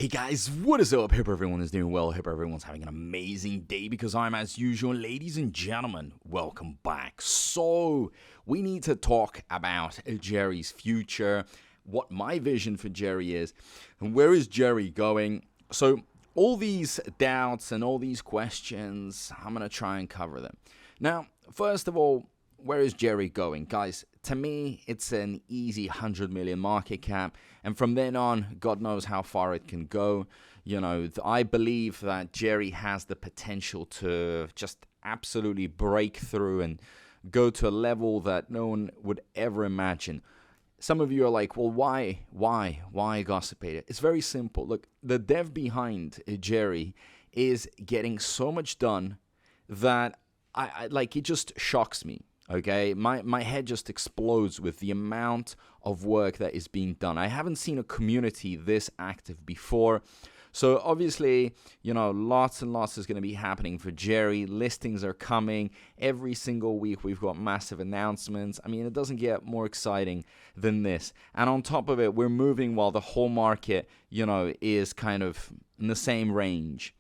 Hey guys, what is up? Hope everyone is doing well. Hope everyone's having an amazing day because I'm, as usual, ladies and gentlemen, welcome back. So, we need to talk about Jyai's future, what my vision for Jyai is, and where is Jyai going. So, all these doubts and all these questions, I'm going to try and cover them. Now, first of all, where is Jyai going? Guys, to me, it's an easy 100 million market cap. And from then on, God knows how far it can go. You know, I believe that Jyai has the potential to just absolutely break through and go to a level that no one would ever imagine. Some of you are like, well, why Gossipator? It's very simple. Look, the dev behind Jyai is getting so much done that it just shocks me. Okay, my head just explodes with the amount of work that is being done. I haven't seen a community this active before. So obviously, you know, lots and lots is going to be happening for Jyai. Listings are coming. Every single week we've got massive announcements. I mean, it doesn't get more exciting than this. And on top of it, we're moving while the whole market, you know, is kind of in the same range.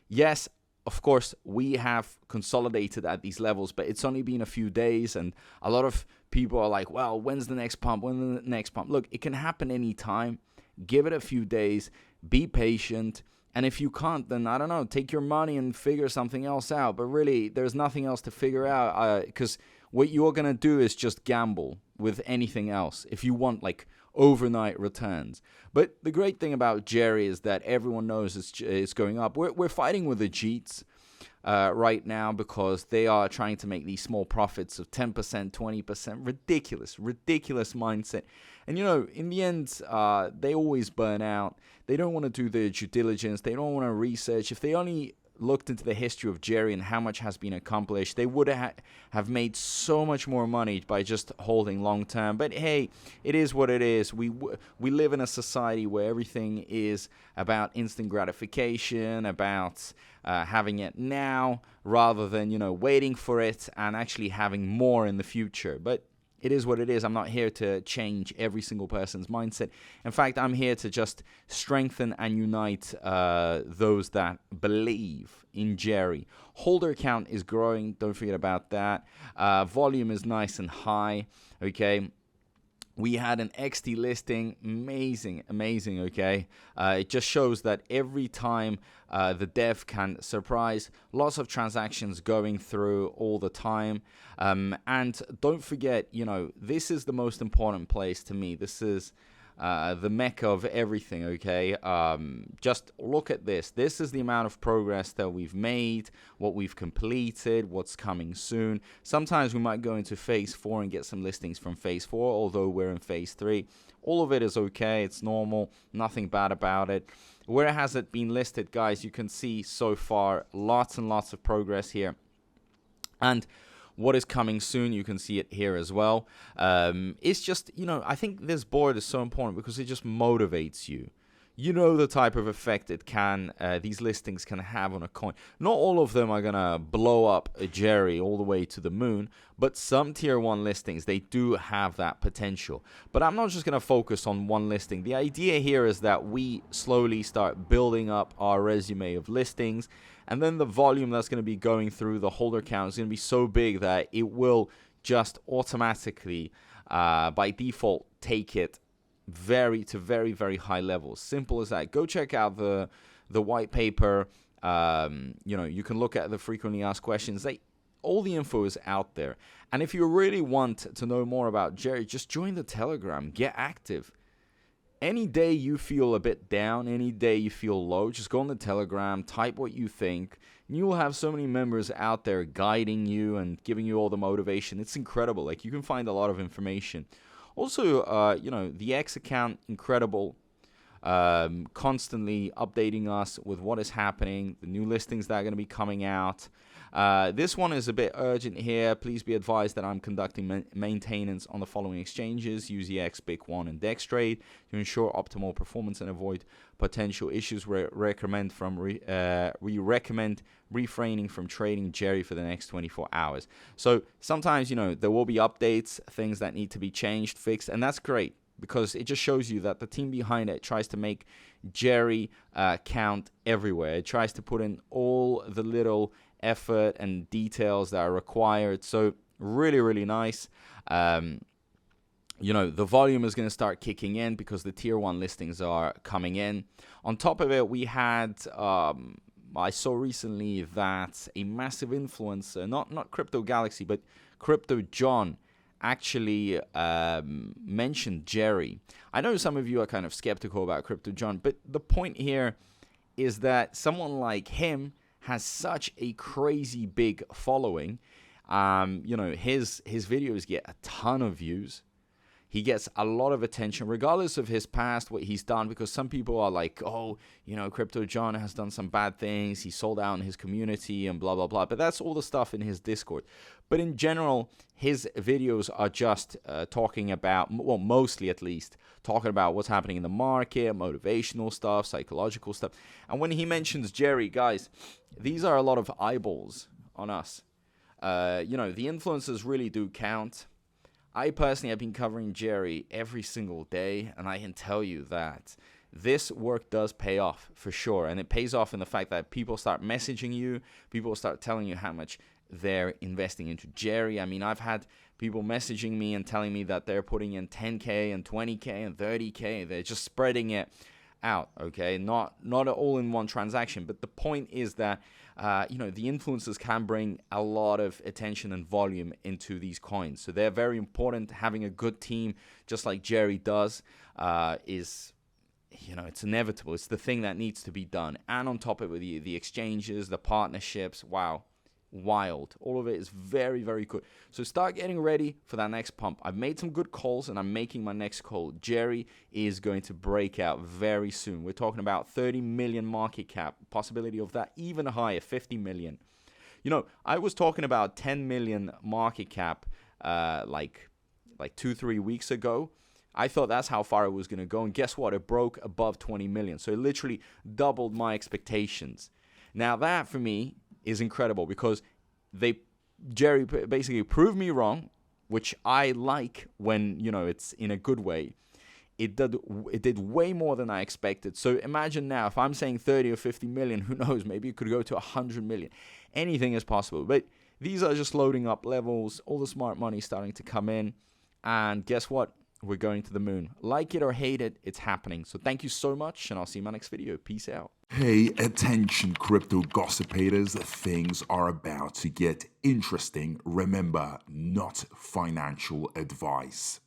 Yes, of course, we have consolidated at these levels, but it's only been a few days, and a lot of people are like, well, when's the next pump? When's the next pump? Look, it can happen anytime. Give it a few days. Be patient. And if you can't, then, I don't know, take your money and figure something else out. But really, there's nothing else to figure out because what you're going to do is just gamble with anything else if you want, like, overnight returns. But the great thing about Jyai is that everyone knows it's going up. We're fighting with the Jeets right now because they are trying to make these small profits of 10%, 20%. Ridiculous mindset. And, you know, in the end, they always burn out. They don't want to do their due diligence. They don't want to research. If they only looked into the history of Jyai and how much has been accomplished, they would have made so much more money by just holding long term. But hey, it is what it is. We live in a society where everything is about instant gratification, about having it now rather than, you know, waiting for it and actually having more in the future. But it is what it is. I'm not here to change every single person's mindset. In fact, I'm here to just strengthen and unite those that believe in Jyai. Holder count is growing. Don't forget about that. Volume is nice and high. Okay. We had an XT listing, amazing, okay? It just shows that every time the dev can surprise, lots of transactions going through all the time. And don't forget, you know, this is the most important place to me. This is the mecca of everything, okay? Just look at this. This is the amount of progress that we've made, what we've completed, what's coming soon. Sometimes we might go into phase 4 and get some listings from phase 4, although we're in phase 3. All of it is okay. It's normal. Nothing bad about it. Where has it been listed, guys? You can see so far lots and lots of progress here. And what is coming soon, you can see it here as well. It's just, you know, I think this board is so important because it just motivates you. You know the type of effect it can, these listings can have on a coin. Not all of them are going to blow up a Jyai all the way to the moon, but some tier 1 listings, they do have that potential. But I'm not just going to focus on one listing. The idea here is that we slowly start building up our resume of listings, and then the volume that's going to be going through the holder count is going to be so big that it will just automatically, by default, take it very high levels. Simple as that. Go check out the white paper. You know, you can look at the frequently asked questions. All the info is out there. And if you really want to know more about Jyai, just join the Telegram. Get active. Any day you feel a bit down, any day you feel low, just go on the Telegram, type what you think, and you will have so many members out there guiding you and giving you all the motivation. It's incredible. Like, you can find a lot of information. Also, you know, the X account, incredible. Constantly updating us with what is happening, the new listings that are going to be coming out. This one is a bit urgent here. Please be advised that I'm conducting maintenance on the following exchanges: UZX, BIC1, and Dextrade to ensure optimal performance and avoid potential issues. We recommend refraining from trading Jyai for the next 24 hours. So sometimes, you know, there will be updates, things that need to be changed, fixed, and that's great. because it just shows you that the team behind it tries to make Jyai count everywhere. It tries to put in all the little effort and details that are required. So really, really nice. You know, the volume is going to start kicking in because the tier 1 listings are coming in. On top of it, we had, I saw recently that a massive influencer, not Crypto Galaxy, but Crypto John, actually mentioned Jyai. I know some of you are kind of skeptical about Crypto John, but the point here is that someone like him has such a crazy big following. You know, his videos get a ton of views. He gets a lot of attention, regardless of his past, what he's done, because some people are like, oh, you know, Crypto John has done some bad things. He sold out in his community and blah, blah, blah. But that's all the stuff in his Discord. But in general, his videos are just talking about, well, mostly at least, talking about what's happening in the market, motivational stuff, psychological stuff. And when he mentions Jyai, guys, these are a lot of eyeballs on us. You know, the influencers really do count. I personally have been covering Jyai every single day, and I can tell you that this work does pay off for sure. And it pays off in the fact that people start messaging you, people start telling you how much they're investing into Jyai. I mean, I've had people messaging me and telling me that they're putting in 10K and 20K and 30K. They're just spreading it out, okay? Not all in one transaction, but the point is that you know, the influencers can bring a lot of attention and volume into these coins. So they're very important. Having a good team, just like Jyai does, is, you know, it's inevitable. It's the thing that needs to be done. And on top of it, the exchanges, the partnerships, wow, wild. All of it is very, very good. So start getting ready for that next pump. I've made some good calls, and I'm making my next call. Jyai is going to break out very soon. We're talking about 30 million market cap, possibility of that even higher, 50 million. You know, I was talking about 10 million market cap like 2-3 weeks ago. I thought that's how far it was going to go, and guess what? It broke above 20 million. So it literally doubled my expectations. Now that, for me, is incredible, because Jyai basically proved me wrong, which I like when, you know, it's in a good way. It did way more than I expected. So imagine now, if I'm saying 30 or 50 million, who knows, maybe it could go to 100 million. Anything is possible. But these are just loading up levels, all the smart money starting to come in, and guess what? We're going to the moon. Like it or hate it, it's happening. So thank you so much, and I'll see you in my next video. Peace out. Hey, attention crypto gossipators, things are about to get interesting. Remember, not financial advice.